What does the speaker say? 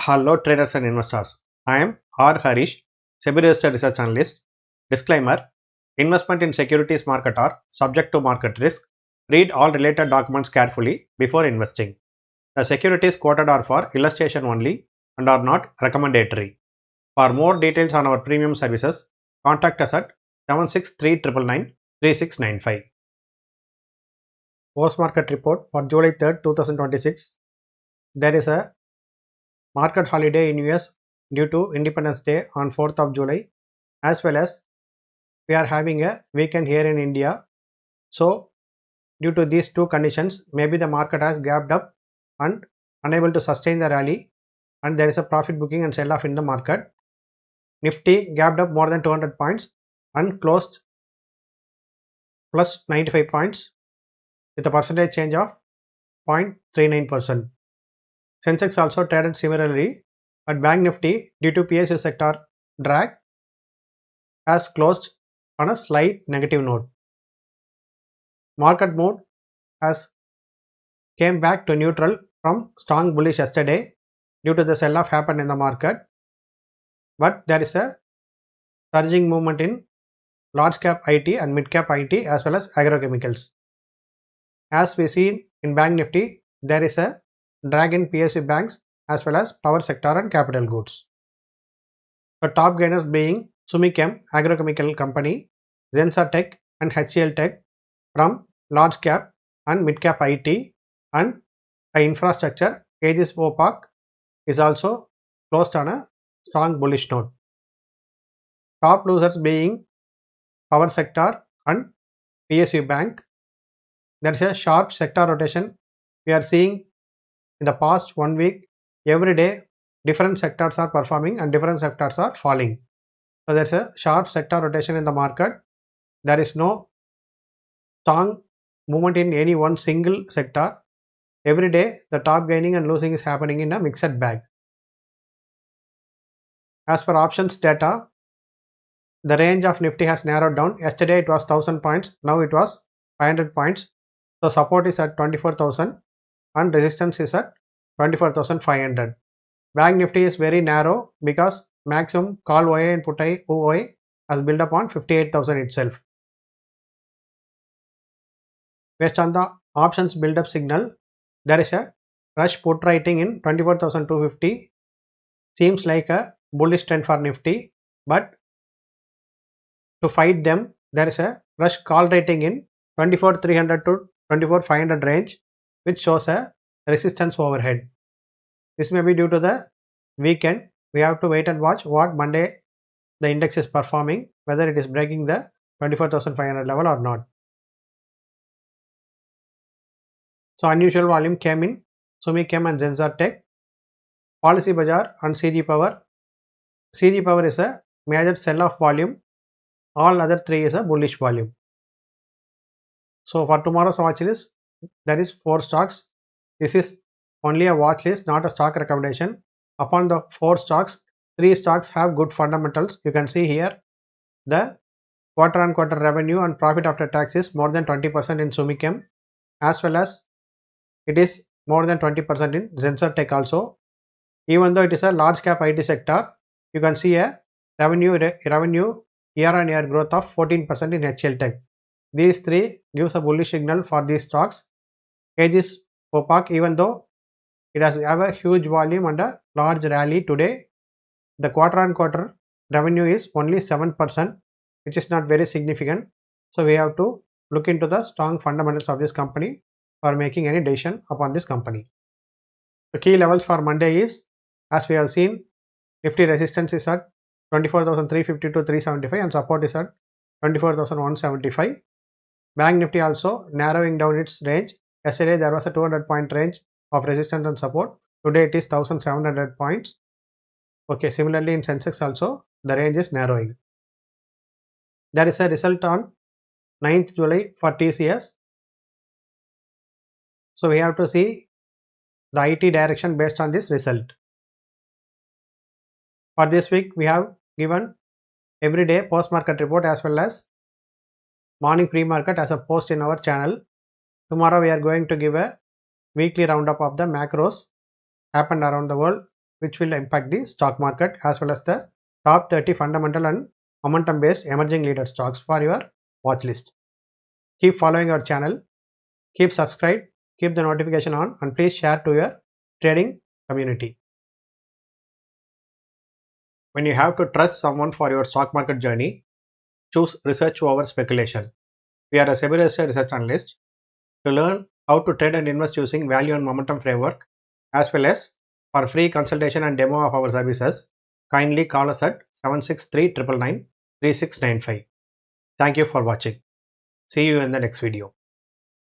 Hello traders and investors. I am R. Harish, SEBI Registered Research Analyst. Disclaimer: investment in securities market are subject to market risk. Read all related documents carefully before investing. The securities quoted are for illustration only and are not recommendatory. For more details on our premium services, contact us at 76399 Post market report for July 3rd, 2026. There is a market holiday in US due to Independence Day on 4th of July, as well as we are having a weekend here in India. So due to these two conditions, maybe the market has gapped up and unable to sustain the rally, and there is a profit booking and sell off in the market. Nifty gapped up more than 200 points and closed plus 95 points with a percentage change of 0.39%. Sensex also traded similarly, but Bank Nifty, due to PSU sector drag, has closed on a slight negative note. Market mood has came back to neutral from strong bullish yesterday due to the sell-off happened in the market, but there is a surging movement in large cap IT and mid cap IT as well as agrochemicals. As we see in Bank Nifty, there is a drag in PSU banks as well as power sector and capital goods. The top gainers being Sumichem agrochemical company, Zensar Tech and HCL Tech from large cap and mid cap IT, and infrastructure Aegis Vopak is also closed on a strong bullish note. Top losers being power sector and PSU bank. There is a sharp sector rotation we are seeing in the past 1 week. Every day different sectors are performing and different sectors are falling. So there is a sharp sector rotation in the market. There is no strong movement in any one single sector. Every day the top gaining and losing is happening in a mixed bag. As per options data, the range of Nifty has narrowed down. Yesterday it was 1000 points, now it was 500 points. So support is at 24,000 and resistance is at 24,500. Bank Nifty is very narrow because maximum call OI and put OI has built up on 58,000 itself. Based on the options build up signal, there is a rush put writing in 24,250. Seems like a bullish trend for Nifty, but to fight them, there is a rush call rating in 24,300 to 24,500 range, which shows a resistance overhead. This may be due to the weekend. We have to wait and watch what Monday the index is performing, whether it is breaking the 24,500 level or not. So unusual volume came in Sumichem and Zensar Tech, Policy Bazaar and CG Power. CG Power is a major sell-off volume. All other three is a bullish volume. So for tomorrow's watch list, there is 4 stocks. This is only a watch list, not a stock recommendation. Upon the 4 stocks, 3 stocks have good fundamentals. You can see here the quarter-on-quarter revenue and profit after tax is more than 20% in Sumichem, as well as it is more than 20% in Zensar Tech also. Even though it is a large cap IT sector, you can see a revenue year-on-year growth of 14% in HCL Tech. These 3 gives a bullish signal for these stocks. Aegis Vopak, even though it has a huge volume and a large rally today, the quarter-on-quarter revenue is only 7%, which is not very significant. So we have to look into the strong fundamentals of this company for making any decision upon this company. The key levels for Monday is, as we have seen, Nifty resistance is at 24,350 to 375 and support is at 24,175. Bank Nifty also narrowing down its range. Yesterday there was a 200 point range of resistance and support. Today it is 1,700 points. Okay, similarly in Sensex also the range is narrowing. There is a result on 9th July for TCS. So we have to see the IT direction based on this result. For this week we have given everyday post market report as well as morning pre-market as a post in our channel. Tomorrow we are going to give a weekly roundup of the macros happened around the world which will impact the stock market, as well as the top 30 fundamental and momentum based emerging leader stocks for your watch list. Keep following our channel, keep subscribed, keep the notification on, and please share to your trading community. When you have to trust someone for your stock market journey, choose research over speculation. We are a SEBI registered research analyst. To learn how to trade and invest using value and momentum framework, as well as for free consultation and demo of our services, kindly call us at 763 999 3695. Thank you for watching. See you in the next video.